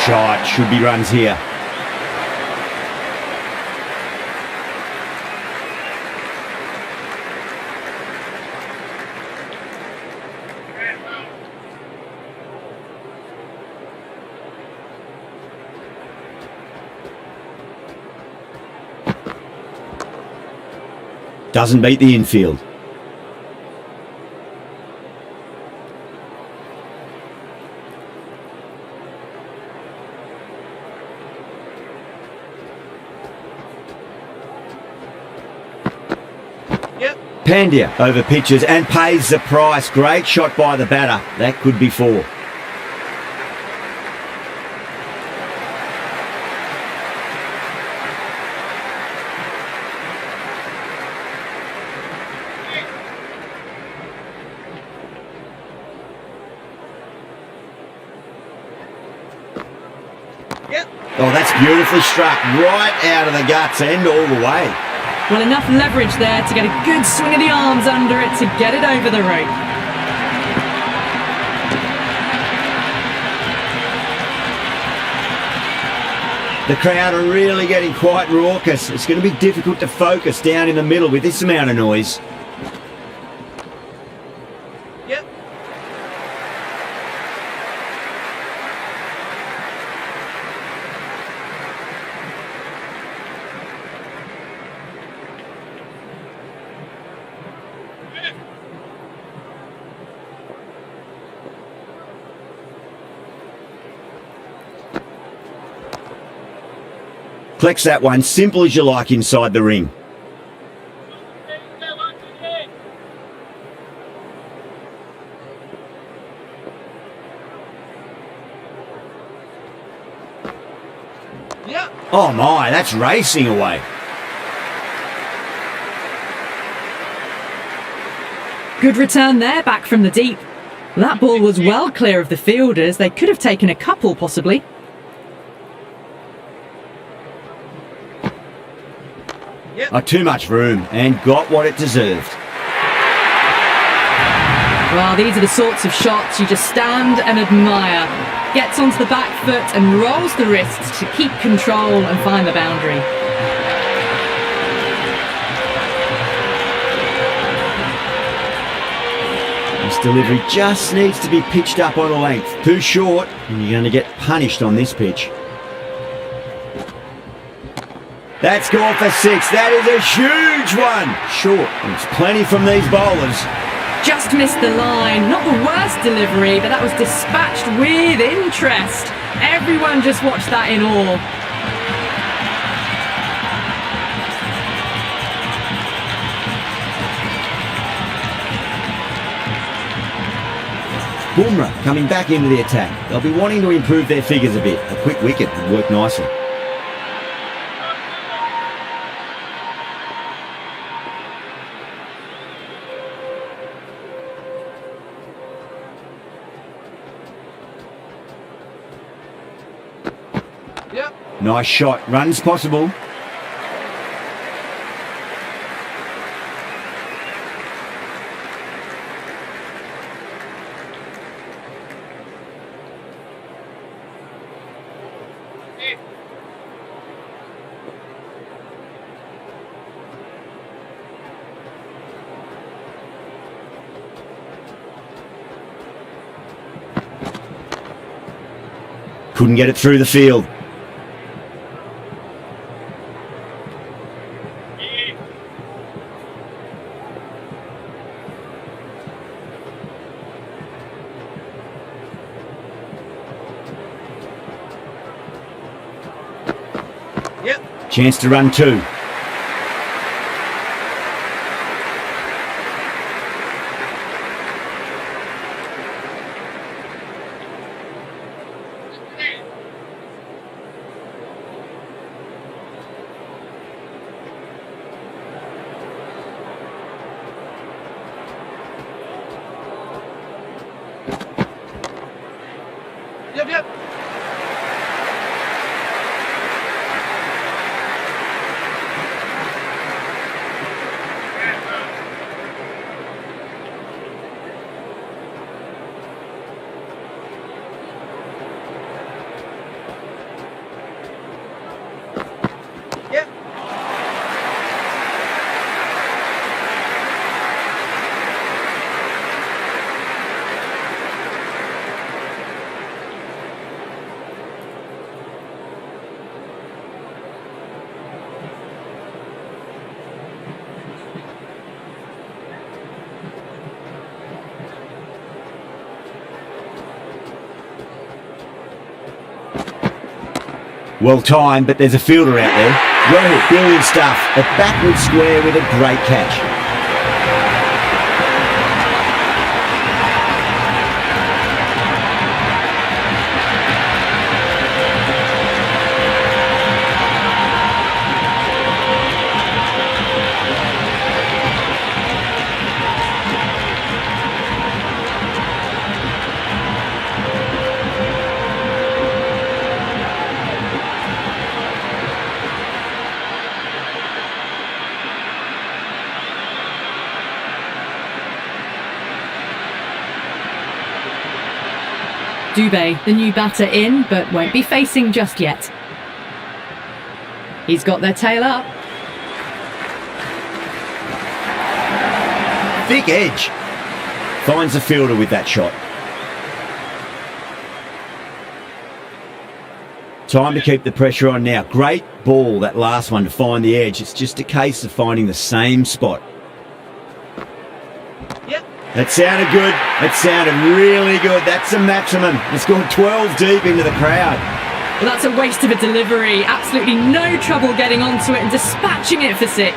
shot. Should be runs here. Doesn't beat the infield. Pandya over pitches and pays the price. Great shot by the batter. That could be 4. Oh, that's beautifully struck. Right out of the guts and all the way. Well, enough leverage there to get a good swing of the arms under it to get it over the rope. The crowd are really getting quite raucous. It's going to be difficult to focus down in the middle with this amount of noise. Flex that one, simple as you like inside the ring. Oh my, that's racing away. Good return there, back from the deep. That ball was well clear of the fielders. They could have taken a couple, possibly. Oh, too much room and got what it deserved. Well, these are the sorts of shots you just stand and admire. Gets onto the back foot and rolls the wrists to keep control and find the boundary. This delivery just needs to be pitched up on a length. Too short and you're going to get punished on this pitch. That's gone for 6. That is a huge one. Short. And it's plenty from these bowlers. Just missed the line. Not the worst delivery, but that was dispatched with interest. Everyone just watched that in awe. Bumrah coming back into the attack. They'll be wanting to improve their figures a bit. A quick wicket would work nicely. Nice shot. Runs possible. Couldn't get it through the field. Chance to run 2. Yep. Well timed, but there's a fielder out there. Well hit, brilliant stuff. A backward square with a great catch. Dubé, the new batter in, but won't be facing just yet. He's got their tail up. Thick edge. Finds the fielder with that shot. Time to keep the pressure on now. Great ball, that last one, to find the edge. It's just a case of finding the same spot. That sounded good. That sounded really good. That's the maximum. It's gone 12 deep into the crowd. Well, that's a waste of a delivery. Absolutely no trouble getting onto it and dispatching it for 6.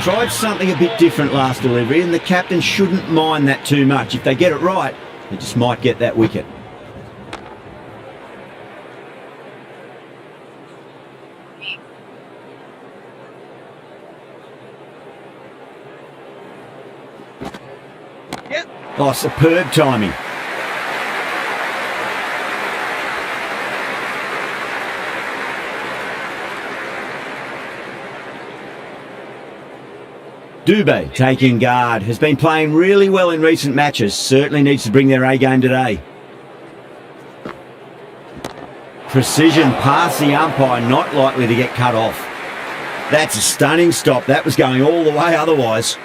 Tried something a bit different last delivery, and the captain shouldn't mind that too much. If they get it right, they just might get that wicket. Oh, superb timing. Dubé taking guard. Has been playing really well in recent matches. Certainly needs to bring their A game today. Precision past the umpire, not likely to get cut off. That's a stunning stop. That was going all the way otherwise.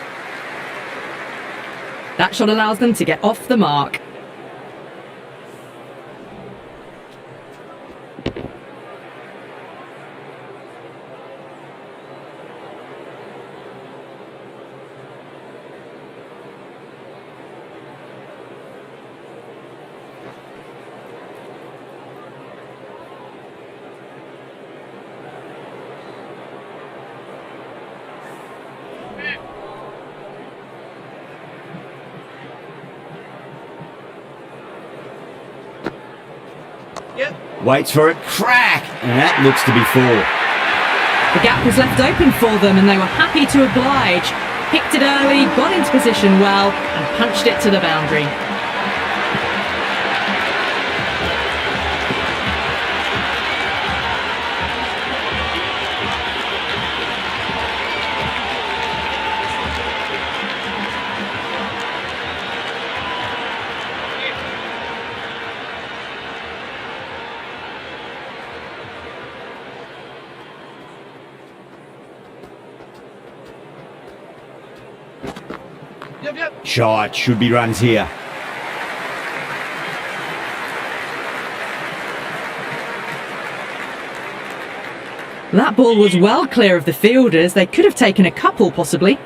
That shot allows them to get off the mark. Waits for it, crack! And that looks to be 4. The gap was left open for them and they were happy to oblige. Picked it early, got into position well and punched it to the boundary. Shot, should be runs here. That ball was well clear of the fielders. They could have taken a couple possibly.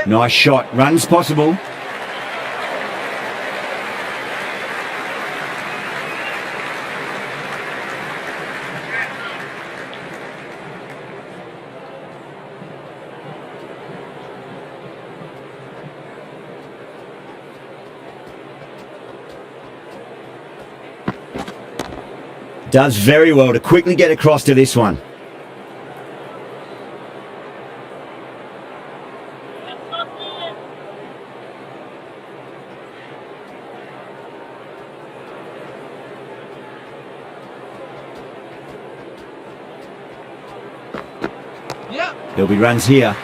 Nice shot, runs possible. Does very well to quickly get across to this one. There'll be runs here.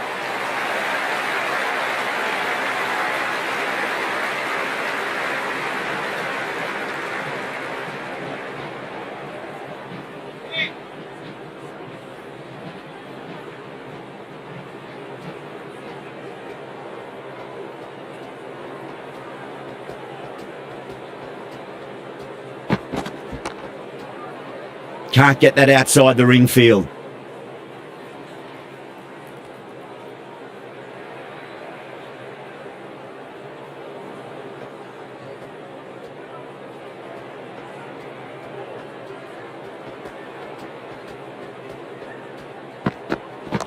can't get that outside the ring field.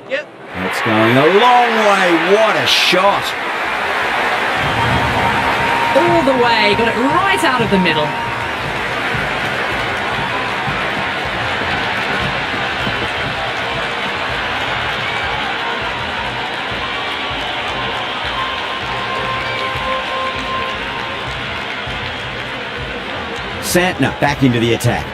That's going a long way. What a shot. All the way, got it right out of the middle. Santner back into the attack.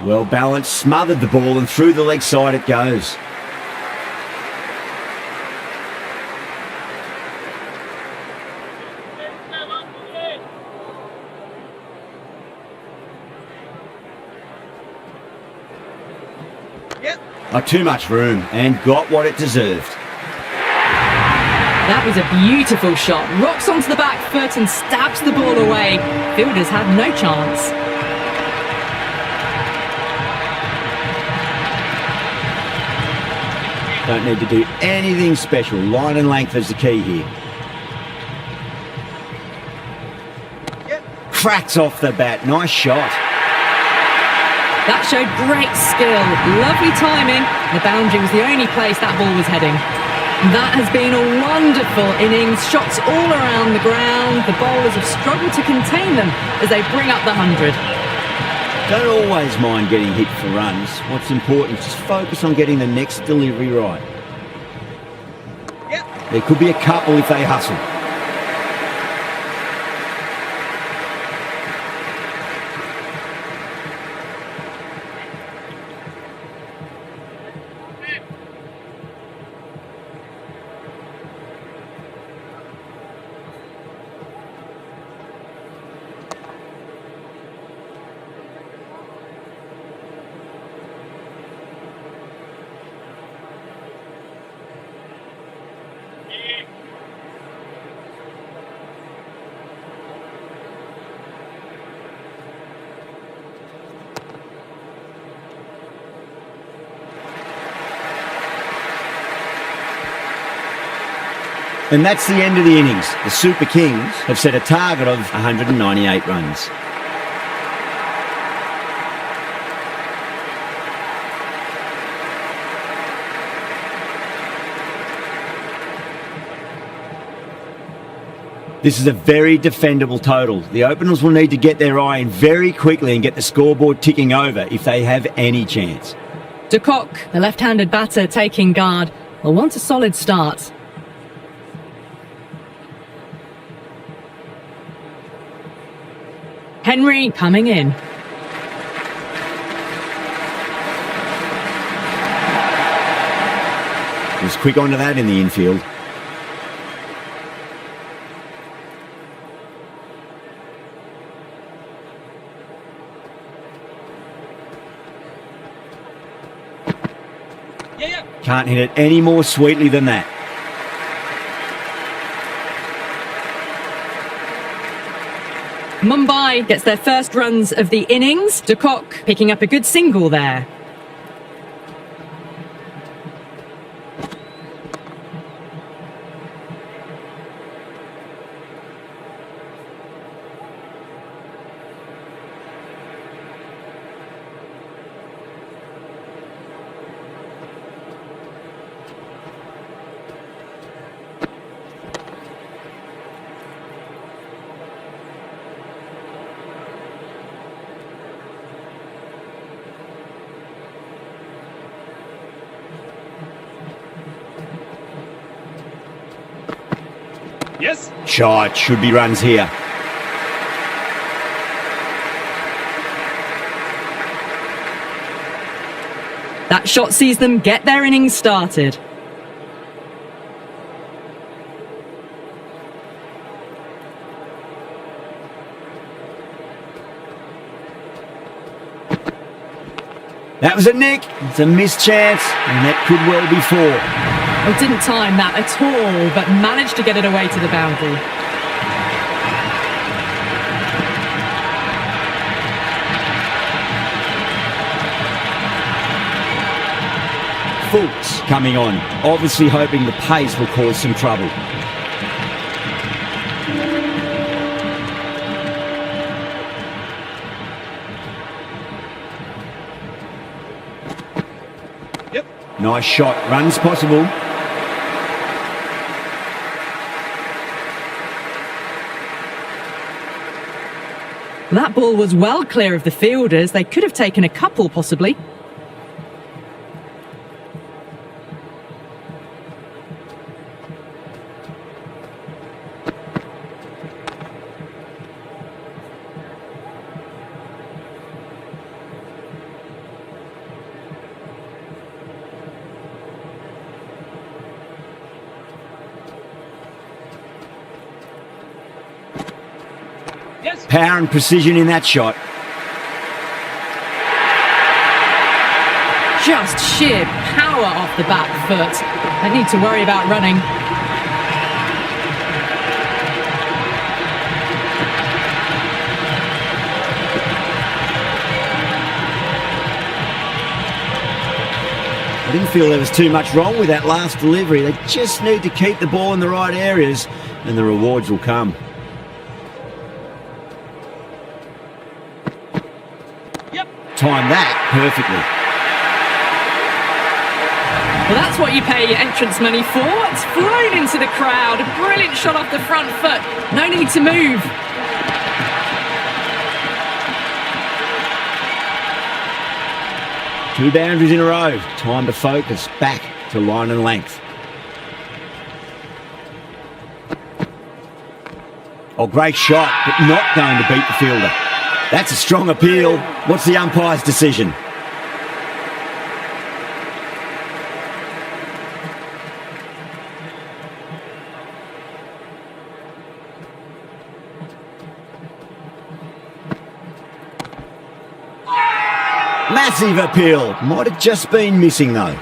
Well balanced, smothered the ball and through the leg side it goes. Not too much room and got what it deserved. That was a beautiful shot. Rocks onto the back foot and stabs the ball away. Fielders had no chance. Don't need to do anything special. Line and length is the key here. Cracks off the bat. Nice shot. That showed great skill, lovely timing. The boundary was the only place that ball was heading. That has been a wonderful innings. Shots all around the ground. The bowlers have struggled to contain them as they bring up the 100. Don't always mind getting hit for runs. What's important is just focus on getting the next delivery right. There could be a couple if they hustle. And that's the end of the innings. The Super Kings have set a target of 198 runs. This is a very defendable total. The openers will need to get their eye in very quickly and get the scoreboard ticking over if they have any chance. De Kock, the left-handed batter taking guard, will want a solid start. Henry coming in. He was quick onto that in the infield. Can't hit it any more sweetly than that. Mumbai gets their first runs of the innings. De Kock picking up a good single there. Yes. Shot, should be runs here. That shot sees them get their innings started. That was a nick. It's a missed chance, and that could well be 4. Well, didn't time that at all, but managed to get it away to the boundary. Fultz coming on, obviously hoping the pace will cause some trouble. Yep. Nice shot, runs possible. That ball was well clear of the fielders. They could have taken a couple, possibly. Yes. Power and precision in that shot. Just sheer power off the back foot. Don't need to worry about running. I didn't feel there was too much wrong with that last delivery. They just need to keep the ball in the right areas and the rewards will come. Yep. Time that perfectly. Well, that's what you pay your entrance money for. It's flown into the crowd. A brilliant shot off the front foot. No need to move. Two boundaries in a row. Time to focus. Back to line and length. Oh, great shot, but not going to beat the fielder. That's a strong appeal. What's the umpire's decision? Massive appeal. Might have just been missing though.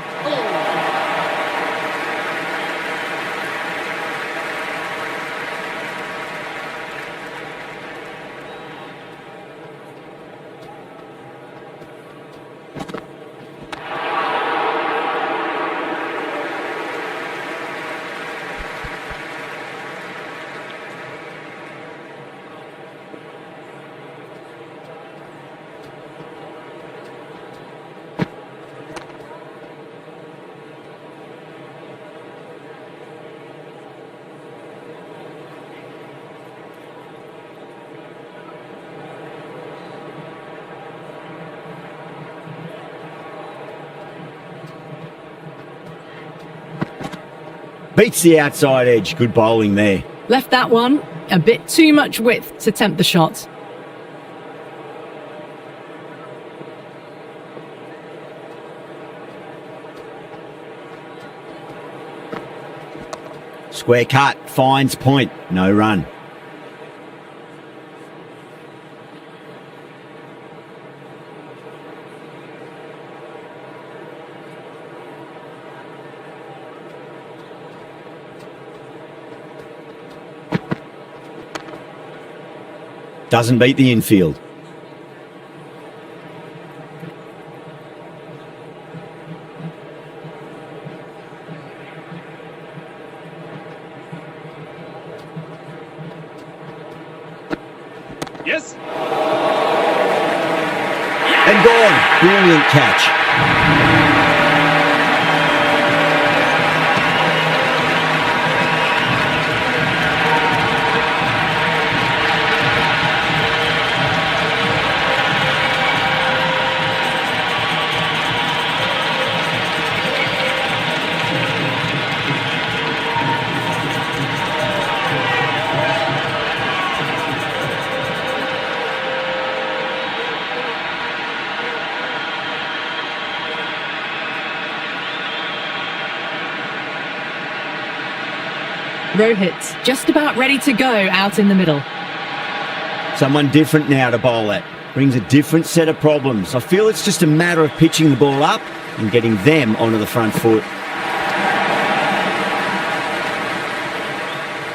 Beats the outside edge. Good bowling there. Left that one. A bit too much width to tempt the shot. Square cut. Finds point. No run. Doesn't beat the infield. Yes. And gone. Brilliant catch. Rohit just about ready to go out in the middle. Someone different now to bowl at. brings a different set of problems. I feel it's just a matter of pitching the ball up and getting them onto the front foot.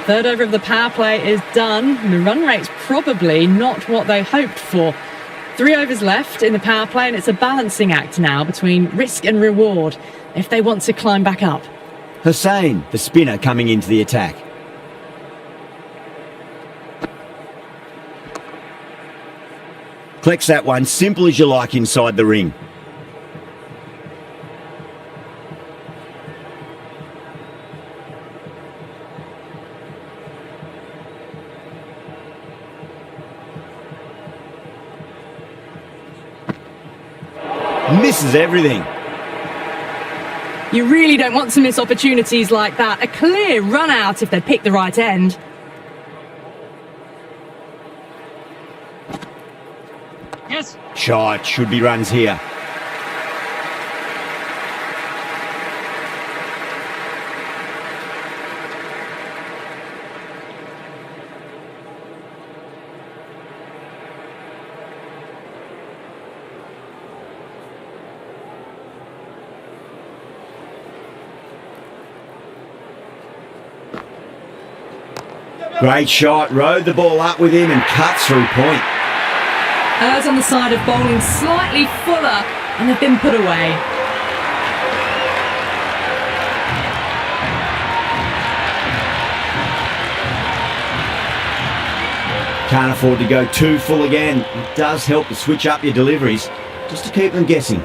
Third over of the power play is done. And the run rate's probably not what they hoped for. 3 overs left in the power play, and it's a balancing act now between risk and reward if they want to climb back up. Hussain, the spinner, coming into the attack. Collects that one, simple as you like, inside the ring. Misses everything. You really don't want to miss opportunities like that. A clear run out if they pick the right end. Yes. Shot, should be runs here. Great shot, rode the ball up with him and cuts through point. Errs on the side of bowling slightly fuller, and they've been put away. Can't afford to go too full again. It does help to switch up your deliveries, just to keep them guessing.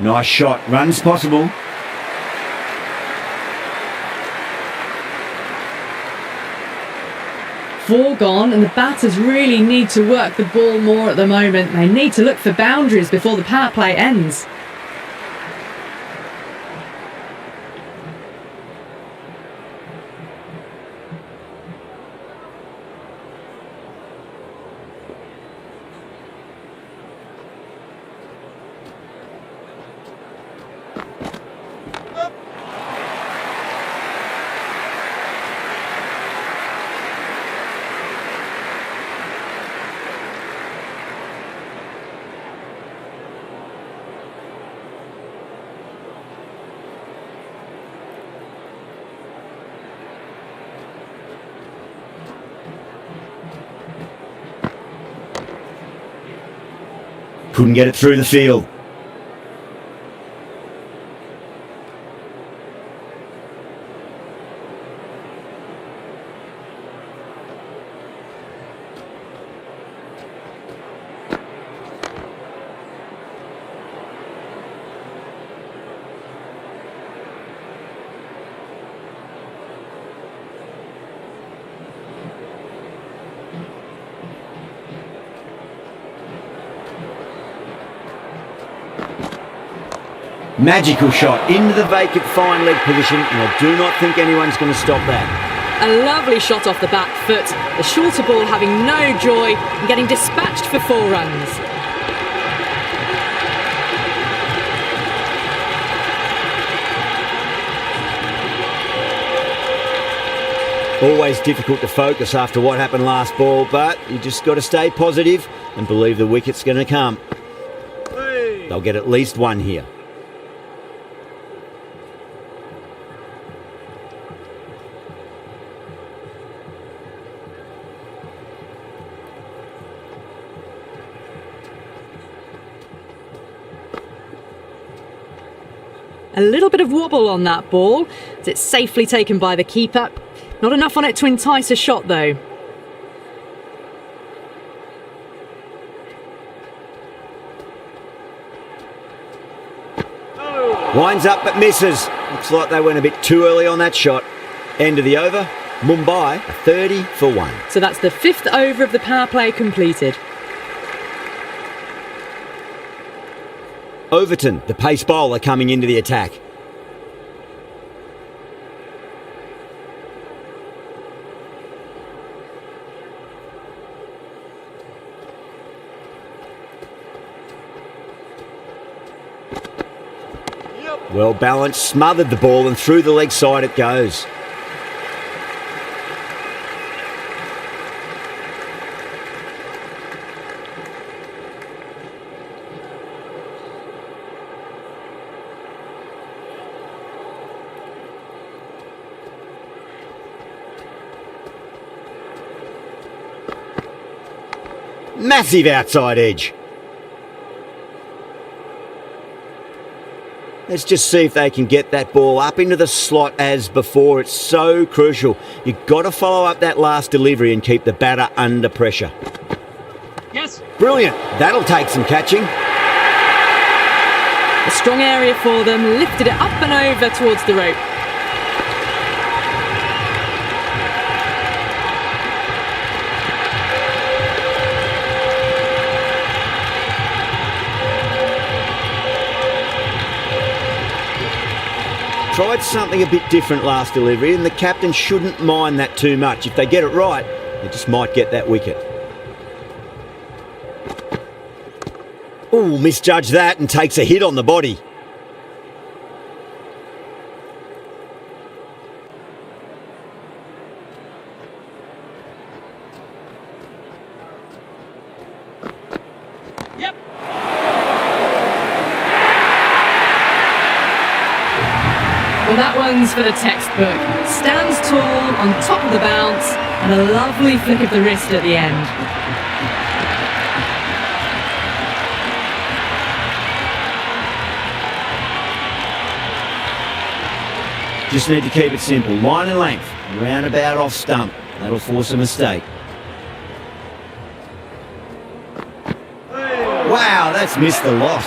Nice shot, runs possible. Four gone, and the batters really need to work the ball more at the moment. They need to look for boundaries before the power play ends. Couldn't get it through the field. Magical shot into the vacant fine leg position, and I do not think anyone's going to stop that. A lovely shot off the back foot. The shorter ball having no joy and getting dispatched for 4 runs. Always difficult to focus after what happened last ball, but you just got to stay positive and believe the wicket's going to come. They'll get at least one here. A little bit of wobble on that ball, as it's safely taken by the keeper. Not enough on it to entice a shot though. Winds up but misses. Looks like they went a bit too early on that shot. End of the over. Mumbai 30 for 1. So that's the 5th over of the power play completed. Overton, the pace bowler, coming into the attack. Well balanced, smothered the ball and through the leg side it goes. Massive outside edge. Let's just see if they can get that ball up into the slot as before. It's so crucial. You've got to follow up that last delivery and keep the batter under pressure. Yes. Brilliant. That'll take some catching. A strong area for them, lifted it up and over towards the rope. Tried something a bit different last delivery, and the captain shouldn't mind that too much. If they get it right, they just might get that wicket. Ooh, misjudged that and takes a hit on the body. Yep. Well, that one's for the textbook. Stands tall on top of the bounce and a lovely flick of the wrist at the end. Just need to keep it simple. Line and length, roundabout off stump. That'll force a mistake. Wow, that's missed the lot.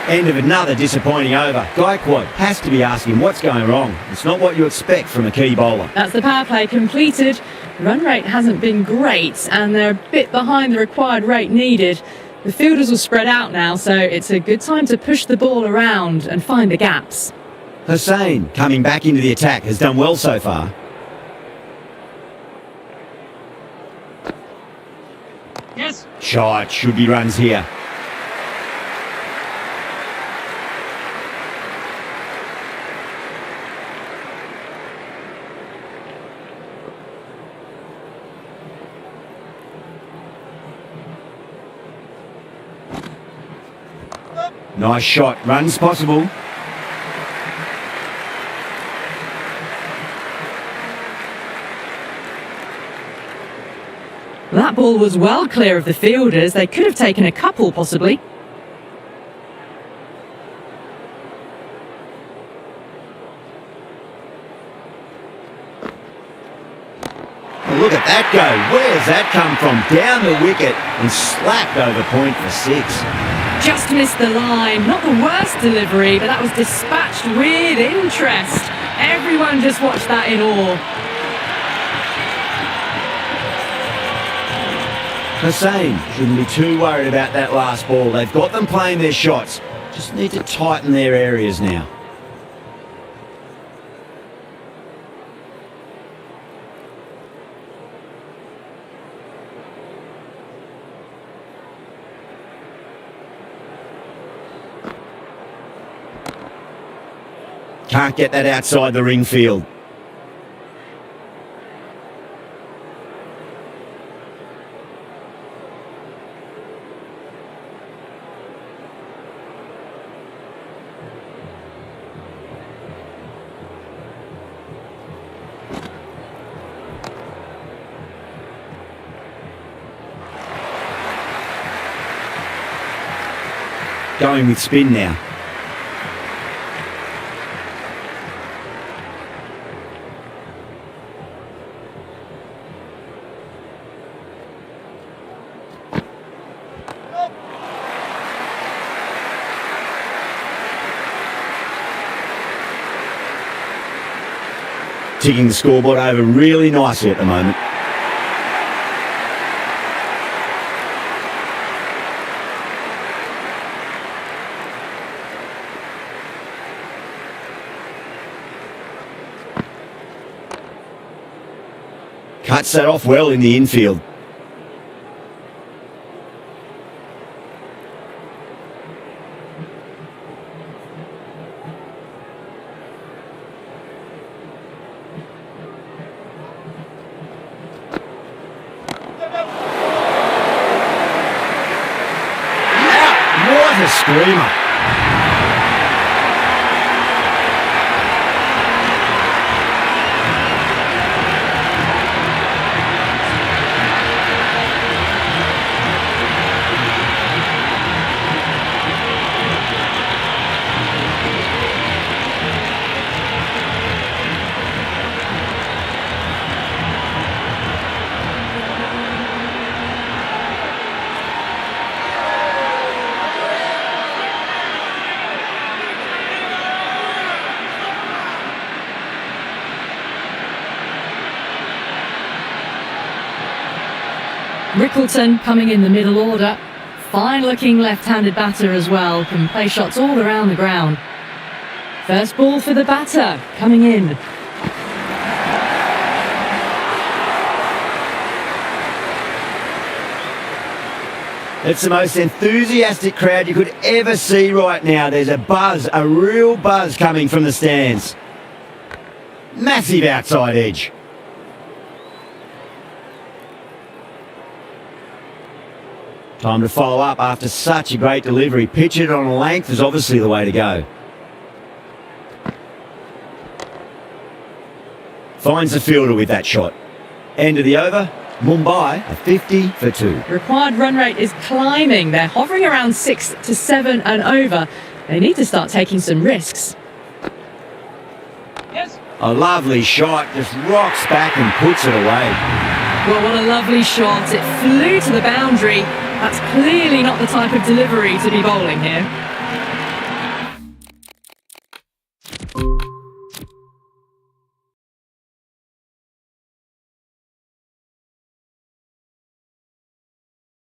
End of another disappointing over. Gaikwad has to be asking what's going wrong. It's not what you expect from a key bowler. That's the power play completed. Run rate hasn't been great and they're a bit behind the required rate needed. The fielders will spread out now, so it's a good time to push the ball around and find the gaps. Hussain, coming back into the attack, has done well so far. Yes. Shot, should be runs here. Nice shot, runs possible. That ball was well clear of the fielders. They could have taken a couple, possibly. Look at that go. Where's that come from? Down the wicket and slapped over point for 6. Just missed the line. Not the worst delivery, but that was dispatched with interest. Everyone just watched that in awe. Hussain shouldn't be too worried about that last ball. They've got them playing their shots. Just need to tighten their areas now. Can't get that outside the ring field. Going with spin now. Ticking the scoreboard over really nicely at the moment. Cuts that off well in the infield. What a screamer. Rickleton coming in the middle order. Fine-looking left-handed batter as well. Can play shots all around the ground. First ball for the batter coming in. It's the most enthusiastic crowd you could ever see right now. There's a buzz, a real buzz coming from the stands. Massive outside edge. Time to follow up after such a great delivery. Pitch it on a length is obviously the way to go. Finds the fielder with that shot. End of the over. Mumbai a 50 for 2. Required run rate is climbing. They're hovering around 6 to 7 and over. They need to start taking some risks. Yes. A lovely shot. Just rocks back and puts it away. Well, what a lovely shot. It flew to the boundary. That's clearly not the type of delivery to be bowling here.